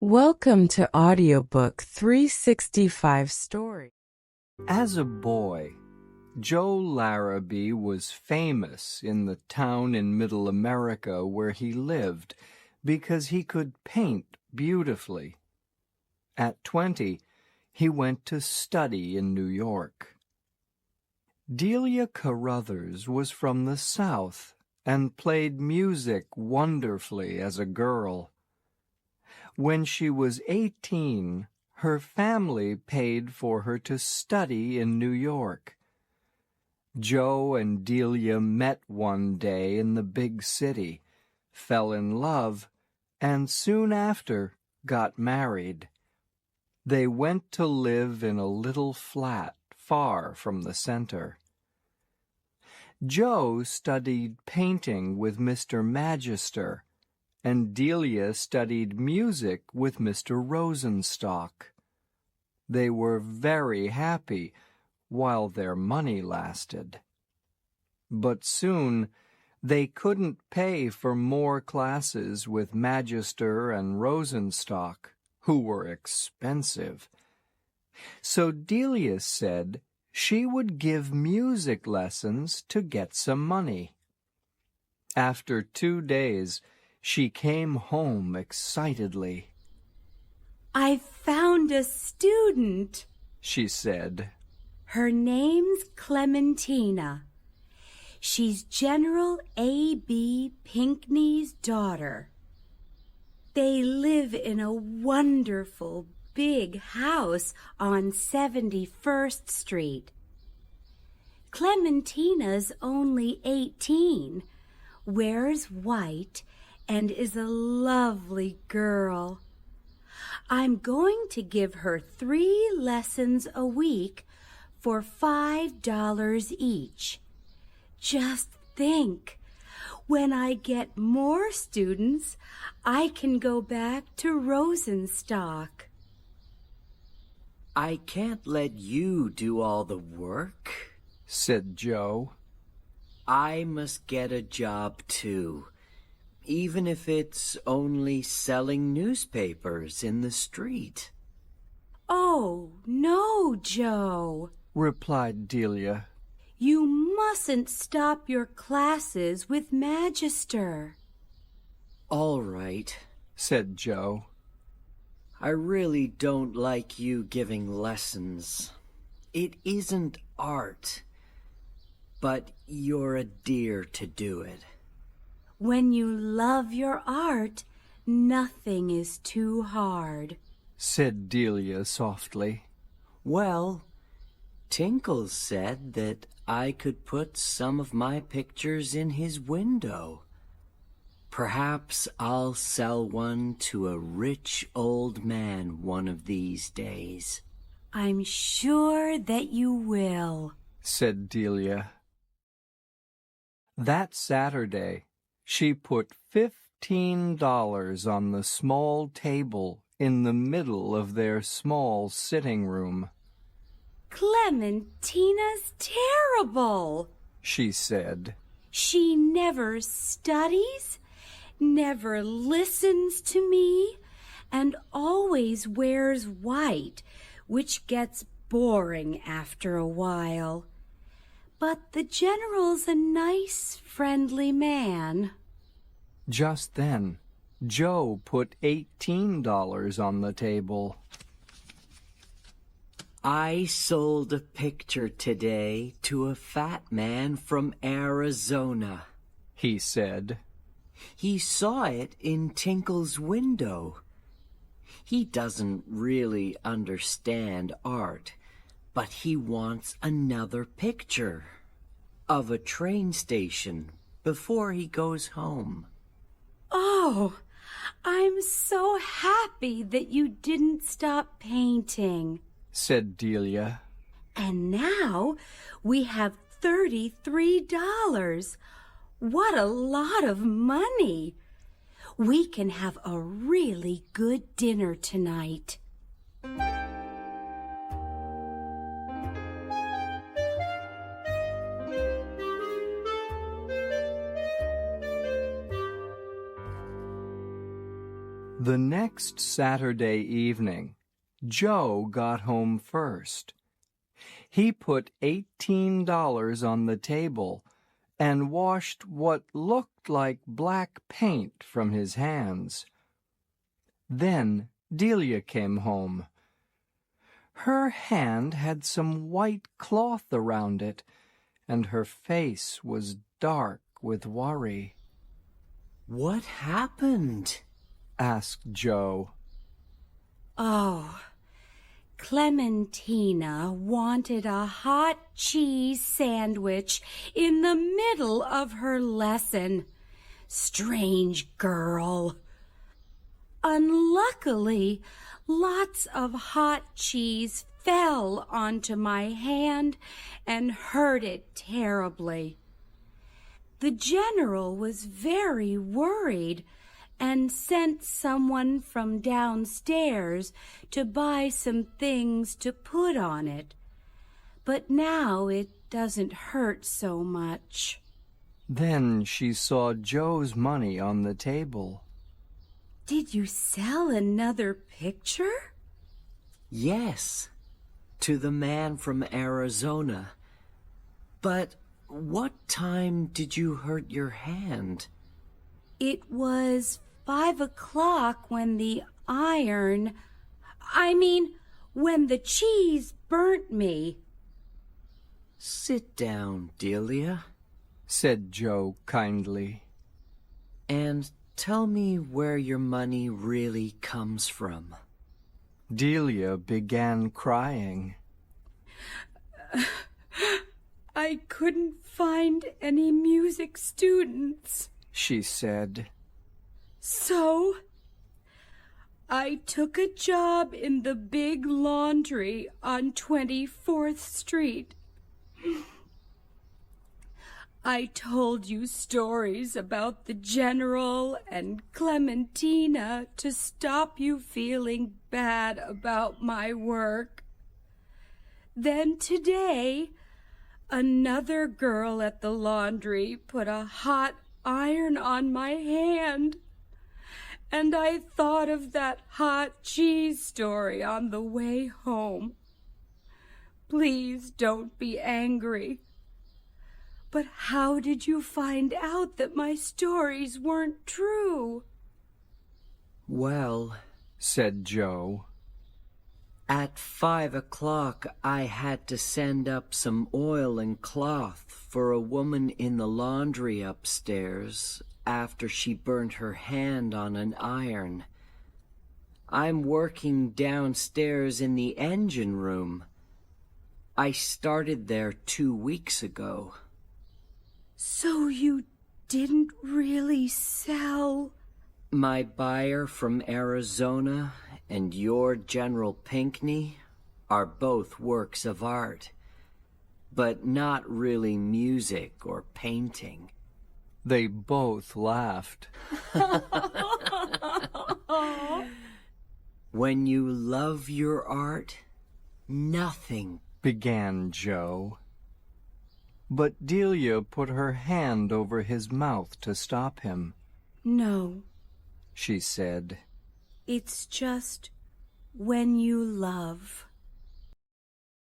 Welcome to Audiobook 365 Story. As a boy, Joe Larrabee was famous in the town in Middle America where he lived because he could paint beautifully. At 20, he went to study in New York. Delia Carruthers was from the South and played music wonderfully as a girl. When she was 18, her family paid for her to study in New York. Joe and Delia met one day in the big city, fell in love, and soon after got married. They went to live in a little flat far from the center. Joe studied painting with Mr. Magister, and Delia studied music with Mr. Rosenstock. They were very happy while their money lasted. But soon they couldn't pay for more classes with Magister and Rosenstock, who were expensive. So Delia said she would give music lessons to get some money. After 2 days, she came home excitedly. "I found a student," she said. "Her name's Clementina. She's General A.B. Pinckney's daughter. They live in a wonderful big house on 71st Street. Clementina's only 18, wears white, and is a lovely girl. I'm going to give her 3 lessons a week for $5 each. Just think, when I get more students, I can go back to Rosenstock." "I can't let you do all the work," said Joe. "I must get a job too, even if it's only selling newspapers in the street." "Oh, no, Joe," replied Delia. "you mustn't stop your classes with Magister." "All right," said Joe. "I really don't like you giving lessons. It isn't art, but you're a dear to do it." "When you love your art, nothing is too hard," said Delia softly. "Well, Tinkle said that I could put some of my pictures in his window. Perhaps I'll sell one to a rich old man one of these days." "I'm sure that you will," said Delia. That Saturday, she put $15 on the small table in the middle of their small sitting room. "Clementina's terrible," she said. "She never studies, never listens to me, and always wears white, which gets boring after a while. But the General's a nice, friendly man." Just then, Joe put $18 on the table. "I sold a picture today to a fat man from Arizona," he said. "He saw it in Tinkle's window. He doesn't really understand art, but he wants another picture of a train station before he goes home." "Oh, I'm so happy that you didn't stop painting," said Delia. "And now we have $33. What a lot of money! We can have a really good dinner tonight." The next Saturday evening, Joe got home first. He put $18 on the table and washed what looked like black paint from his hands. Then Delia came home. Her hand had some white cloth around it, and her face was dark with worry. "What happened?" asked Joe. Oh, Clementina wanted a hot cheese sandwich in the middle of her lesson. Strange girl. Unluckily, lots of hot cheese fell onto my hand and hurt it terribly. The general was very worried and sent someone from downstairs to buy some things to put on it. But now it doesn't hurt so much. Then she saw Joe's money on the table. Did you sell another picture? "Yes, to the man from Arizona. But what time did you hurt your hand?" It was 5 o'clock when when the cheese burnt me. "Sit down, Delia," said Joe kindly. "and tell me where your money really comes from." Delia began crying. I couldn't find any music students, she said. So I took a job in the big laundry on 24th Street. I told you stories about the general and Clementina to stop you feeling bad about my work. Then today, another girl at the laundry put a hot iron on my hand, and I thought of that hot cheese story on the way home. Please don't be angry. But how did you find out that my stories weren't true? "Well," said Joe, "at 5 o'clock I had to send up some oil and cloth for a woman in the laundry upstairs after she burnt her hand on an iron. I'm working downstairs in the engine room. I started there 2 weeks ago." So you didn't really sell? My buyer from Arizona and your General Pinckney are both works of art, but not really music or painting. They both laughed. When you love your art, nothing, began Joe. But Delia put her hand over his mouth to stop him. No, she said. It's just when you love.